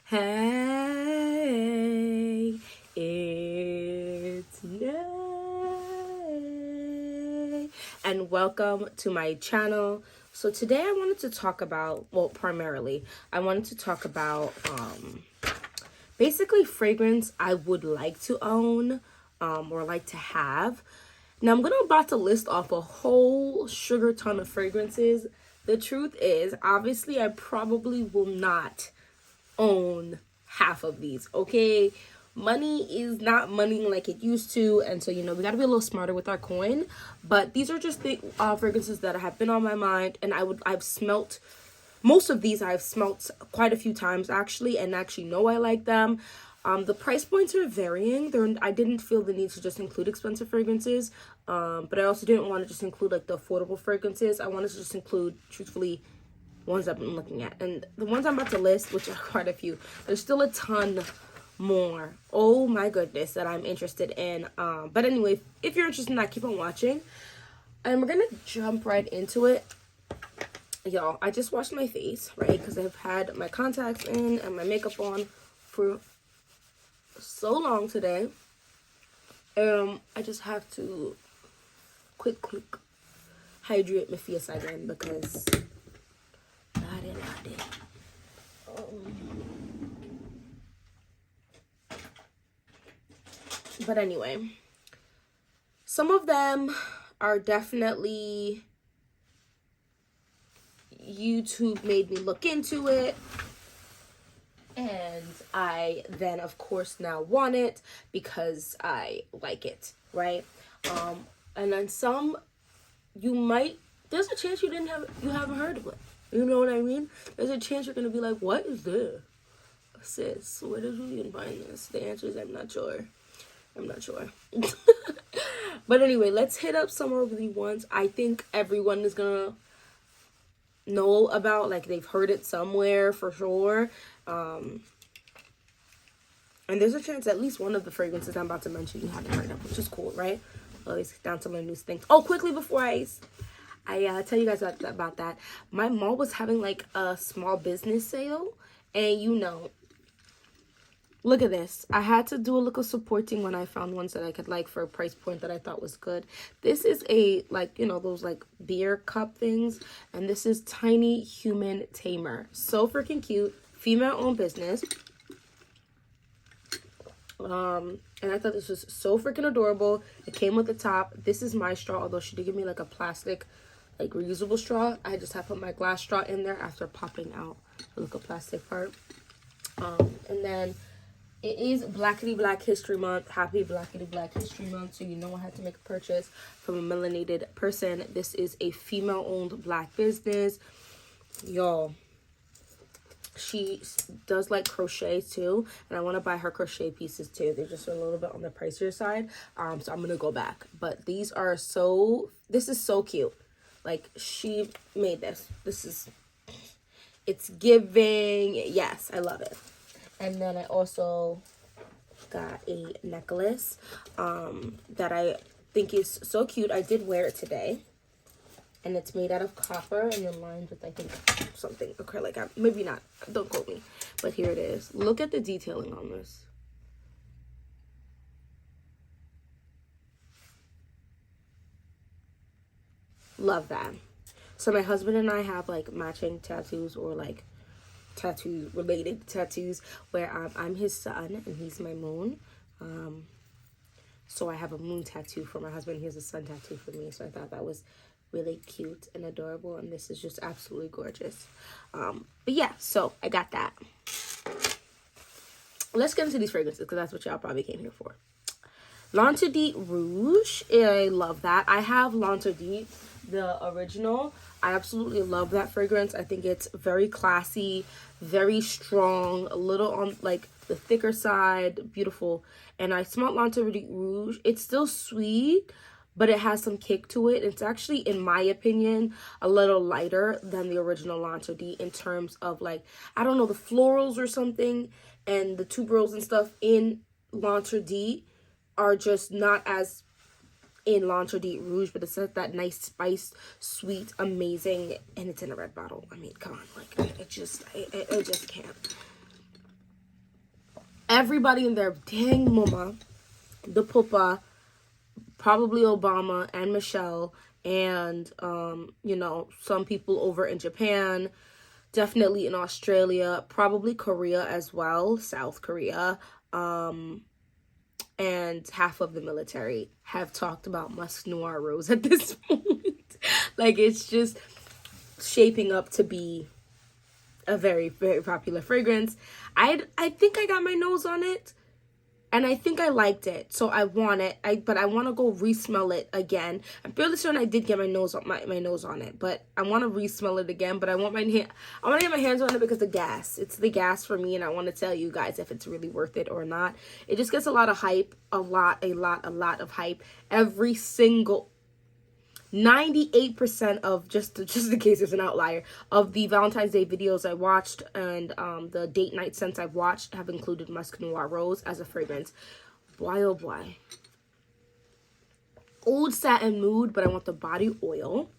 Hey, it's Nay, and welcome to my channel. So today I wanted to talk about, well, primarily, I wanted to talk about basically fragrance I would like to own or like to have. Now I'm about to list off a whole sugar ton of fragrances. The truth is, obviously, I probably will not own half of these, okay? Money is not money like it used to, and so we got to be a little smarter with our coin. But these are just the fragrances that have been on my mind, and I've smelt most of these. I've smelt quite a few times actually, and actually know I like them. The price points are varying. I didn't feel the need to just include expensive fragrances, but I also didn't want to just include like the affordable fragrances. I wanted to just include, truthfully, ones I've been looking at. And the ones I'm about to list, which are quite a few, there's still a ton more, oh my goodness, that I'm interested in. But anyway, if you're interested in that, keep on watching. And we're gonna jump right into it. Y'all, I just washed my face, right? Because I've had my contacts in and my makeup on for so long today. I just have to quick hydrate my face again because but anyway, some of them are definitely YouTube made me look into it, and I then of course now want it because I like it, right? And then some there's a chance you haven't heard of it. You know what I mean? There's a chance you're gonna be like, what is this? Sis, where did you even find this? The answer is I'm not sure. But anyway, let's hit up some of the ones I think everyone is gonna know about. Like, they've heard it somewhere for sure. And there's a chance at least one of the fragrances I'm about to mention you haven't heard of, which is cool, right? Always down to learn new things. Oh, quickly before I tell you guys about that, my mall was having like a small business sale, and look at this. I had to do a little supporting when I found ones that I could like for a price point that I thought was good. This is a, like, those like beer cup things. And this is Tiny Human Tamer. So freaking cute. Female owned business. And I thought this was so freaking adorable. It came with the top. This is my straw, although she did give me like a plastic, like reusable straw. I just have put my glass straw in there after popping out the little plastic part. And then it is Blackity Black History Month. Happy Blackity Black History Month. So I had to make a purchase from a melanated person. This is a female-owned black business. Y'all, she does like crochet too. And I want to buy her crochet pieces too. They're just a little bit on the pricier side. So I'm going to go back. But this is so cute. Like, she made this. It's giving. Yes, I love it. And then I also got a necklace that I think is so cute. I did wear it today. And it's made out of copper and then lined with, I think, something acrylic. Maybe not. Don't quote me. But here it is. Look at the detailing on this. Love that. So my husband and I have, like, matching tattoos, or, like, related tattoos, where I'm his sun and he's my moon. So I have a moon tattoo for my husband. He has a sun tattoo for me. So I thought that was really cute and adorable, and this is just absolutely gorgeous. But yeah, so I got that. Let's get into these fragrances because that's what y'all probably came here for. L'Interdit Rouge. I love that. I have L'Interdit, the original. I absolutely love that fragrance. I think it's very classy, very strong, a little on like the thicker side, beautiful. And I smelled L'Interdit Rouge. It's still sweet, but it has some kick to it. It's actually, in my opinion, a little lighter than the original L'Interdit in terms of, like, I don't know, the florals or something, and the tuberose and stuff in L'Interdit are just not as in L'Interdit Rouge, but it's like that nice spice, sweet, amazing, and it's in a red bottle. I mean, come on, like, it just can't. everybody in their dang mama, the pupa, probably Obama and Michelle, and you know, some people over in Japan, definitely in Australia, probably Korea as well, South Korea, and half of the military have talked about Musk Noir Rose at this point. Like, it's just shaping up to be a very, very popular fragrance. I think I got my nose on it, and I think I liked it, so I want it. But I want to go re-smell it again. I'm fairly certain I did get my nose on my nose on it, but I want to re-smell it again. But I want to get my hands on it because the gas. It's the gas for me, and I want to tell you guys if it's really worth it or not. It just gets a lot of hype, a lot of hype. Every single 98% of, just in case there's an outlier, of the Valentine's Day videos I watched and the date night scents I've watched have included Musk Noir Rose as a fragrance. Boy, oh boy. Oud Satin Mood, but I want the body oil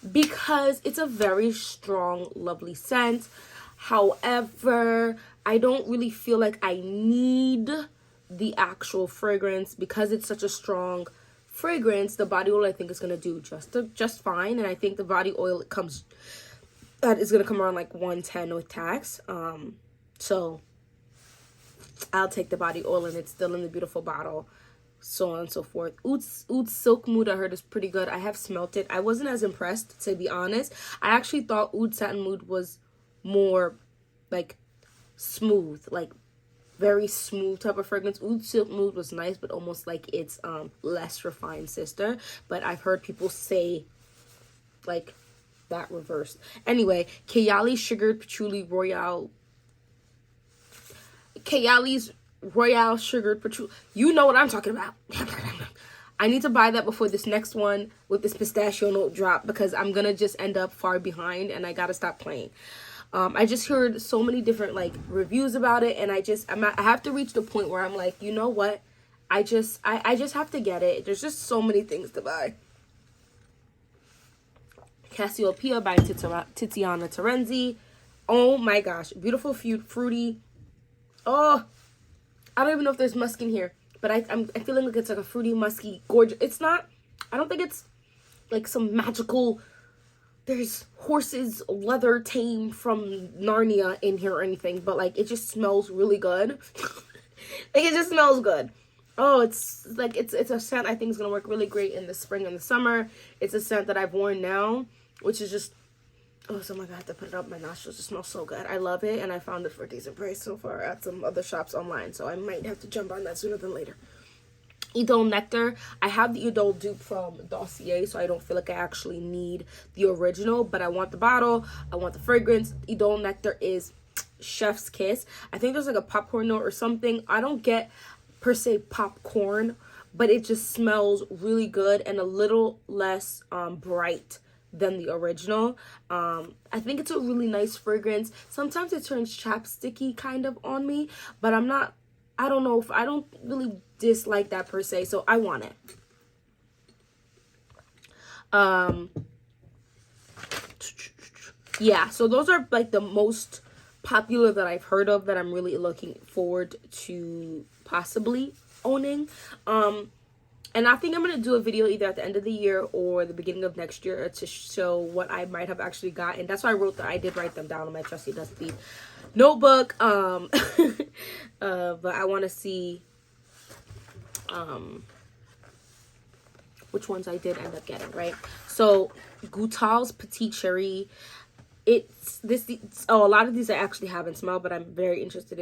because it's a very strong, lovely scent. However, I don't really feel like I need the actual fragrance because it's such a strong fragrance. The body oil I think is gonna do just fine, and I think the body oil is gonna come around like 110 with tax. So I'll take the body oil, and it's still in the beautiful bottle, so on and so forth. Oud Silk Mood I heard is pretty good. I have smelt it. I wasn't as impressed, to be honest. I actually thought Oud Satin Mood was more like smooth, like very smooth type of fragrance. Oud Silk Mood was nice, but almost like its less refined sister. But I've heard people say like that reversed. Anyway, Kayali Sugared Patchouli Royale. Kayali's Royale Sugared Patchouli. You know what I'm talking about. I need to buy that before this next one with this pistachio note drop, because I'm gonna just end up far behind and I gotta stop playing. I just heard so many different like reviews about it, and I have to reach the point where I'm like, you know what? I just have to get it. There's just so many things to buy. Cassiopeia by Tiziana Terenzi. Oh my gosh, beautiful, fruity. Oh, I don't even know if there's musk in here, but I'm feeling like it's like a fruity, musky, gorgeous. It's not. I don't think it's like some magical. There's horses, leather tame from Narnia in here or anything, but like it just smells really good. Like, it just smells good. Oh, it's like it's a scent I think is gonna work really great in the spring and the summer. It's a scent that I've worn now, which is just, oh, so my god, I have to put it up my nostrils. It smells so good. I love it, and I found it for a decent price so far at some other shops online, so I might have to jump on that sooner than later. Idole Nectar. I have the Idole dupe from Dossier, so I don't feel like I actually need the original, but I want the bottle. I want the fragrance. Idole Nectar is chef's kiss. I think there's like a popcorn note or something. I don't get per se popcorn, but it just smells really good and a little less bright than the original. I think it's a really nice fragrance. Sometimes it turns chapsticky kind of on me, but I don't know if I don't really dislike that per se, so I want it. Yeah, so those are like the most popular that I've heard of that I'm really looking forward to possibly owning. And I think I'm going to do a video either at the end of the year or the beginning of next year to show what I might have actually gotten. That's why I did write them down on my trusty dusty notebook. But I want to see which ones I did end up getting, right? So Goutal's Petit Cherry. A lot of these I actually haven't smelled, but I'm very interested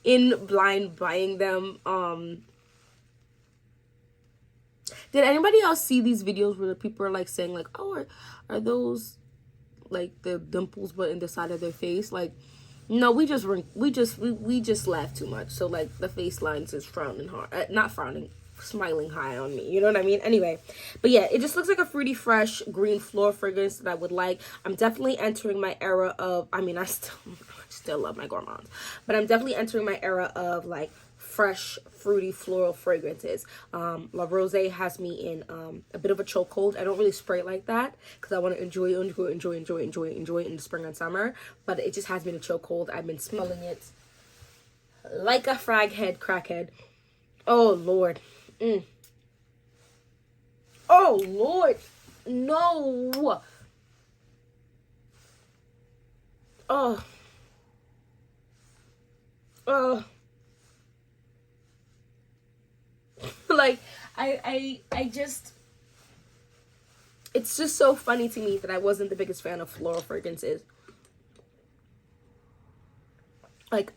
in blind buying them. Did anybody else see these videos where the people are like saying like, oh, are those like the dimples but in the side of their face? Like, no, we just laugh too much, so like the face lines is frowning hard, not frowning, smiling high on me, you know what I mean? Anyway, but yeah, it just looks like a fruity fresh green floor fragrance that I would like. I'm definitely entering my era of, I mean, I still love my gourmands, but I'm definitely entering my era of like fresh, fruity, floral fragrances. La Rose has me in a bit of a chokehold. I don't really spray it like that because I want to enjoy it in the spring and summer. But it just has me in a chokehold. I've been smelling it like a crackhead. Oh, Lord. Oh, Lord. No. Oh. Like, I just, it's just so funny to me that I wasn't the biggest fan of floral fragrances. Like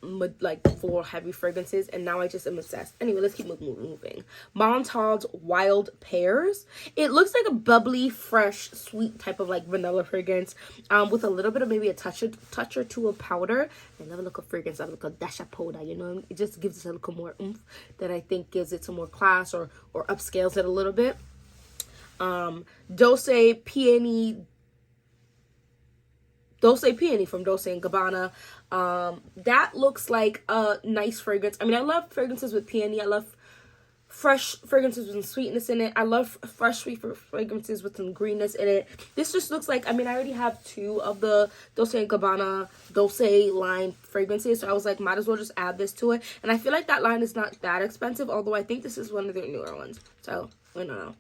floral heavy fragrances, and now I just am obsessed. Anyway, let's keep moving. Montaud's Wild Pears. It looks like a bubbly, fresh, sweet type of like vanilla fragrance, with a little bit of maybe a touch or two of powder. I never look at fragrance, I look at dash of powder. You know, it just gives it a little more oomph that I think gives it some more class or upscales it a little bit. Dolce Peony from Dolce & Gabbana. That looks like a nice fragrance. I mean, I love fragrances with peony. I love fresh fragrances with some sweetness in it. I love fresh sweet fragrances with some greenness in it. This just looks like, I mean, I already have 2 of the Dolce & Gabbana Dolce line fragrances, so I was like, might as well just add this to it. And I feel like that line is not that expensive, although I think this is one of their newer ones. So, I don't know.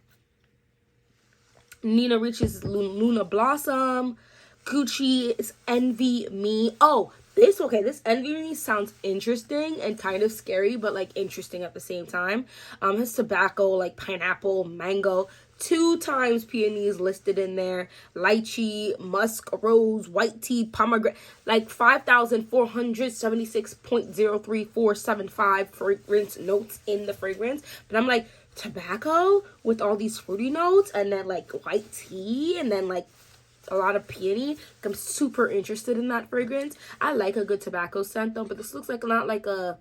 Nina Ricci's Luna Blossom. Gucci's Envy Me. Oh, this Envy Me sounds interesting and kind of scary, but like interesting at the same time. Has tobacco, like pineapple, mango, 2 times peonies listed in there, lychee, musk, rose, white tea, pomegranate, like 5,476.03475 fragrance notes in the fragrance. But I'm like, tobacco with all these fruity notes, and then like white tea, and then like a lot of peony. I'm super interested in that fragrance. I like a good tobacco scent though, but this looks like not like a,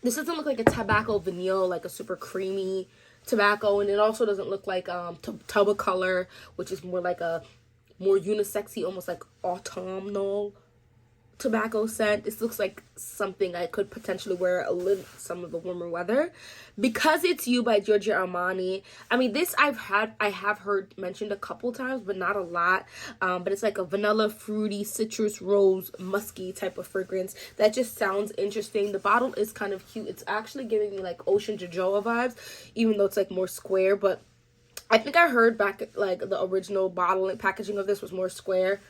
this doesn't look like a tobacco vanille, like a super creamy tobacco, and it also doesn't look like Tuba Color, which is more like a more unisexy, almost like autumnal tobacco scent. This looks like something I could potentially wear some of the warmer weather. Because It's You by Giorgio Armani. I mean, this I have heard mentioned a couple times, but not a lot. But it's like a vanilla, fruity, citrus, rose, musky type of fragrance that just sounds interesting. The bottle is kind of cute. It's actually giving me like Ocean Jojoa vibes, even though it's like more square. But I think I heard back like the original bottle and packaging of this was more square.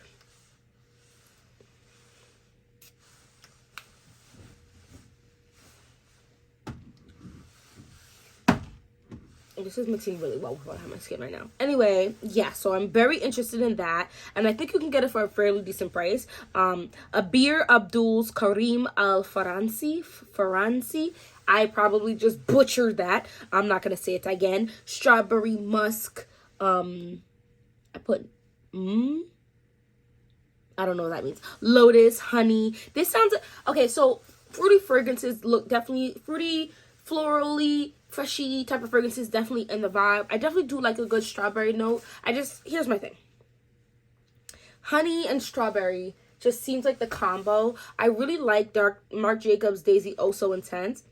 This is mixing really well with what I have on my skin right now. Anyway, yeah, so I'm very interested in that. And I think you can get it for a fairly decent price. Abir Abdul's Karim Al Faransi. I probably just butchered that. I'm not going to say it again. Strawberry Musk. I put, I don't know what that means. Lotus, honey. This sounds, okay, so fruity fragrances look definitely fruity, florally, freshy type of fragrances, definitely in the vibe. I definitely do like a good strawberry note. Here's my thing. Honey and strawberry just seems like the combo. I really like Marc Jacobs Daisy Oh So Intense.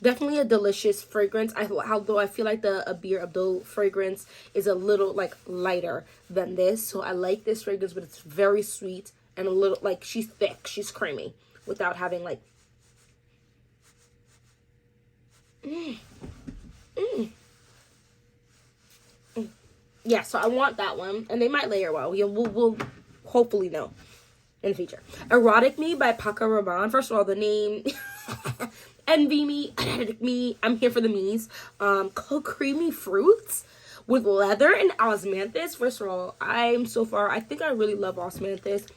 Definitely a delicious fragrance. Although I feel like the Abir Abdul fragrance is a little like lighter than this. So I like this fragrance, but it's very sweet and a little like she's thick, she's creamy without having like yeah, so I want that one, and they might layer well. We'll hopefully know in the future. Erotic Me by Paco Rabanne. First of all, the name Envy Me, Erotic Me. I'm here for the me's. Creamy fruits with leather and osmanthus. First of all, I think I really love osmanthus.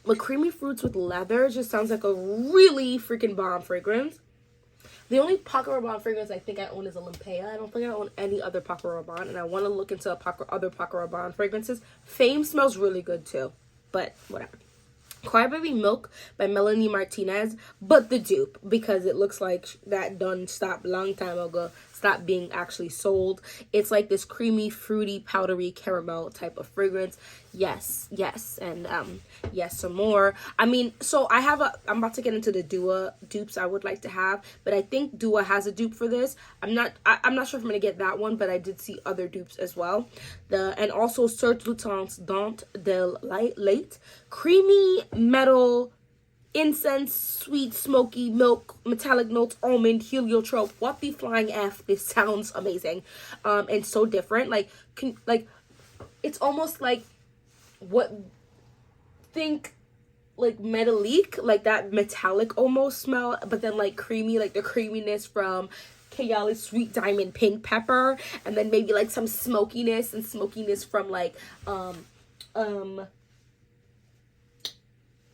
But creamy fruits with leather just sounds like a really freaking bomb fragrance. The only Paco Rabanne fragrance I think I own is Olympia. I don't think I own any other Paco Rabanne, and I want to look into other Paco Rabanne fragrances. Fame smells really good too, but whatever. Cry Baby Milk by Melanie Martinez, but the dupe, because it looks like that done stopped long time ago. It's stopped being actually sold. It's like this creamy, fruity, powdery caramel type of fragrance. Yes, and yes, some more. I mean, so I'm about to get into the Dua dupes I would like to have, but I think Dua has a dupe for this. I'm not sure if I'm gonna get that one, but I did see other dupes as well. And also Serge Lutens Dent de Lait, creamy metal, incense, sweet, smoky, milk, metallic notes, almond, heliotrope. What the flying F? This sounds amazing, and so different. Like, it's almost like think like metallic, like that metallic almost smell, but then like creamy, like the creaminess from Kayali's Sweet Diamond Pink Pepper, and then maybe like some smokiness from like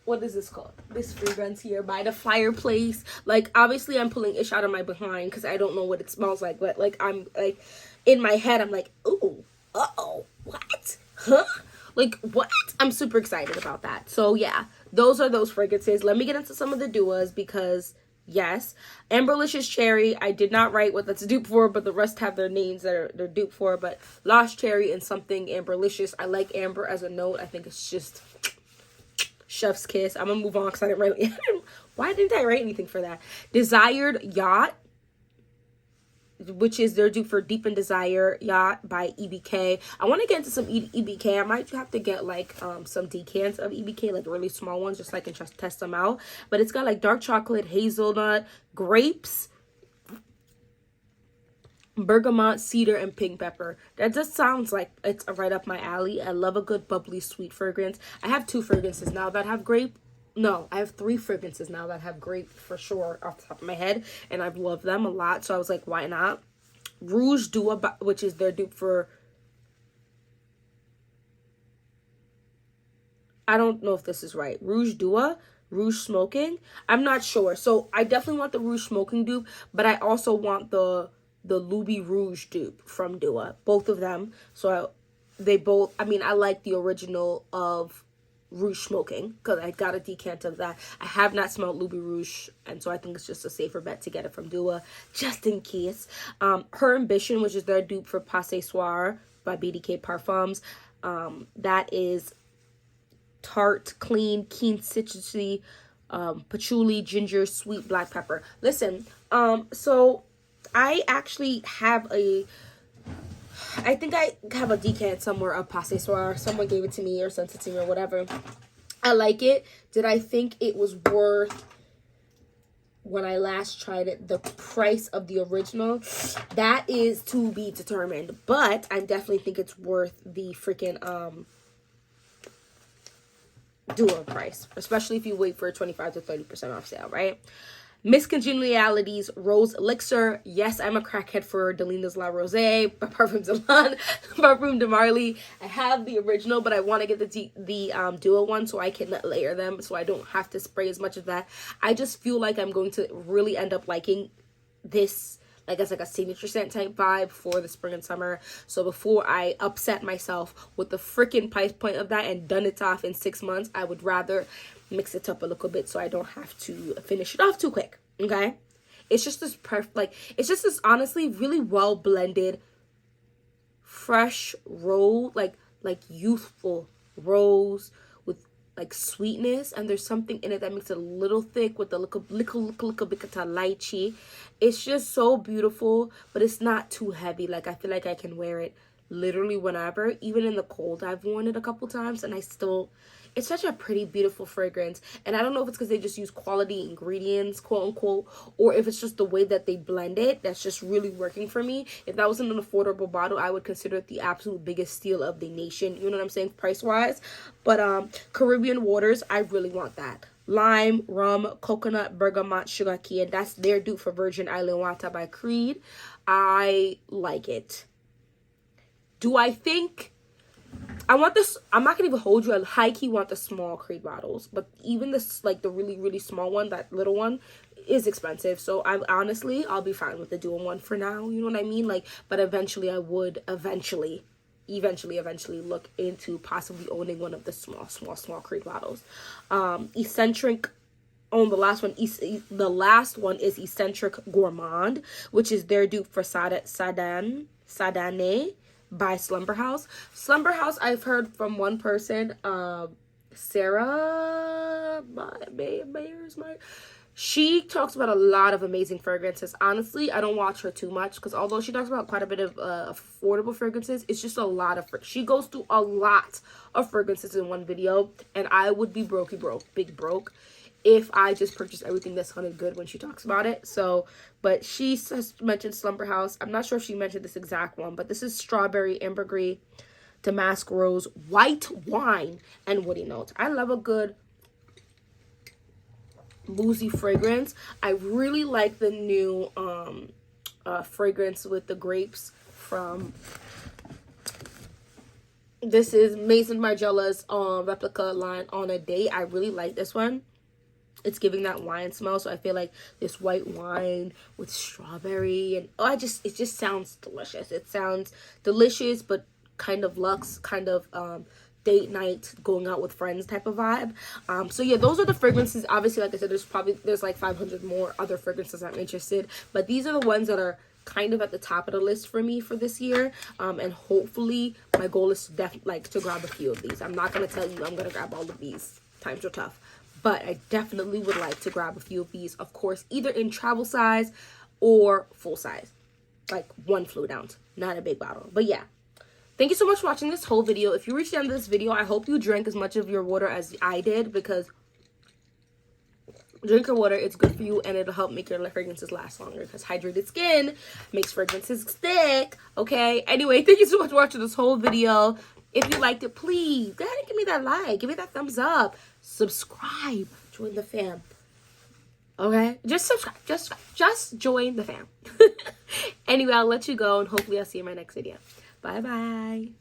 what is this called? This fragrance here, By the Fireplace. Like, obviously I'm pulling ish out of my behind because I don't know what it smells like, but like I'm like in my head I'm like, ooh, uh-oh, what? Huh? Like, what? I'm super excited about that. So yeah, those are those fragrances. Let me get into some of the Duas because yes, Amberlicious Cherry, I did not write what that's a dupe for, but the rest have their names that they're dupe for. But Lost Cherry and something Amberlicious. I like amber as a note. I think it's just chef's kiss. I'm gonna move on because I didn't write. Why didn't I write anything for that? Desired Yacht, which is their dupe for Deep in Desire Yacht by EBK. I want to get into some EBK. I might have to get like some decants of EBK, like really small ones, just so I can just test them out. But it's got like dark chocolate, hazelnut, grapes, bergamot, cedar, and pink pepper. That just sounds like it's right up my alley. I love a good bubbly sweet fragrance. I have 2 fragrances now that have grape. No, I have 3 fragrances now that have grape for sure off the top of my head, and I've loved them a lot, so I was like, why not? Rouge Dua, which is their dupe for, I don't know if this is right, Rouge Dua, Rouge Smoking. I'm not sure. So I definitely want the Rouge Smoking dupe, but I also want the Louis Rouge dupe from Dua, both of them. So I mean, I like the original of Rouge Smoking because I got a decant of that. I have not smelled Louis Rouge, and so I think it's just a safer bet to get it from Dua just in case. Her Ambition, which is their dupe for Passe Soir by BDK Parfums. That is tart, clean, keen citrusy, patchouli, ginger, sweet black pepper. Listen, so I actually have I think I have a decant somewhere of Passe Soir. Someone gave it to me or sent it to me or whatever. I like it. Did I think it was worth, when I last tried it, the price of the original? That is to be determined. But I definitely think it's worth the freaking Dua price. Especially if you wait for a 25 to 30% off sale, right? Miss Congeniality's Rose Elixir. Yes, I'm a crackhead for Delina's La Rose, Parfum de Marly. I have the original, but I want to get the duo one so I can layer them, so I don't have to spray as much of that. I just feel like I'm going to really end up liking this, I guess, like a signature scent type vibe for the spring and summer. So before I upset myself with the freaking price point of that and done it off in 6 months, I would rather mix it up a little bit so I don't have to finish it off too quick. Okay, it's just this it's just this honestly really well blended, fresh rose, like youthful rose with like sweetness, and there's something in it that makes it a little thick with the little bit of lychee. It's just so beautiful, but it's not too heavy. Like, I feel like I can wear it literally whenever. Even in the cold, I've worn it a couple times, and it's such a pretty, beautiful fragrance. And I don't know if it's because they just use quality ingredients, quote unquote, or if it's just the way that they blend it that's just really working for me. If that was in an affordable bottle, I would consider it the absolute biggest steal of the nation. You know what I'm saying? Price wise. But Caribbean Waters, I really want that. Lime, rum, coconut, bergamot, sugar cane. That's their dupe for Virgin Island Water by Creed. I like it. Do I think I want this? I'm not gonna even hold you. I high-key want the small Creed bottles, but even this, like the really, really small one, that little one, is expensive. So I'll be fine with the dual one for now. You know what I mean? Like, but eventually I would eventually look into possibly owning one of the small Creed bottles. Eccentric Oh, the last one is Eccentric Gourmand, which is their dupe for Sadane by Slumber House. Slumber House, I've heard from one person, Sarah Mayers. She talks about a lot of amazing fragrances. Honestly, I don't watch her too much because although she talks about quite a bit of affordable fragrances, it's just a lot of she goes through a lot of fragrances in one video, and I would be big broke if I just purchased everything that sounded good when she talks about it. So, but she has mentioned Slumber House. I'm not sure if she mentioned this exact one, but this is strawberry, ambergris, damask rose, white wine, and woody notes. I love a good boozy fragrance. I really like the new fragrance with the grapes from, this is Maison Margiela's replica line On a Date. I really like this one. It's giving that wine smell, so I feel like this white wine with strawberry and it just sounds delicious. It sounds delicious, but kind of luxe, kind of date night, going out with friends type of vibe. So yeah, those are the fragrances. Obviously, like I said, there's like 500 more other fragrances I'm interested, but these are the ones that are kind of at the top of the list for me for this year. And hopefully my goal is to grab a few of these. I'm not gonna tell you I'm gonna grab all of these. Times are tough. But I definitely would like to grab a few of these, of course, either in travel size or full size. Like 1 fluid ounce, not a big bottle. But yeah, thank you so much for watching this whole video. If you reached the end of this video, I hope you drank as much of your water as I did, because drink your water, it's good for you, and it'll help make your fragrances last longer, because hydrated skin makes fragrances stick, okay? Anyway, thank you so much for watching this whole video. If you liked it, please go ahead and give me that like, give me that thumbs up, subscribe, join the fam. Okay, just subscribe, just join the fam. Anyway, I'll let you go, and hopefully I'll see you in my next video. Bye bye.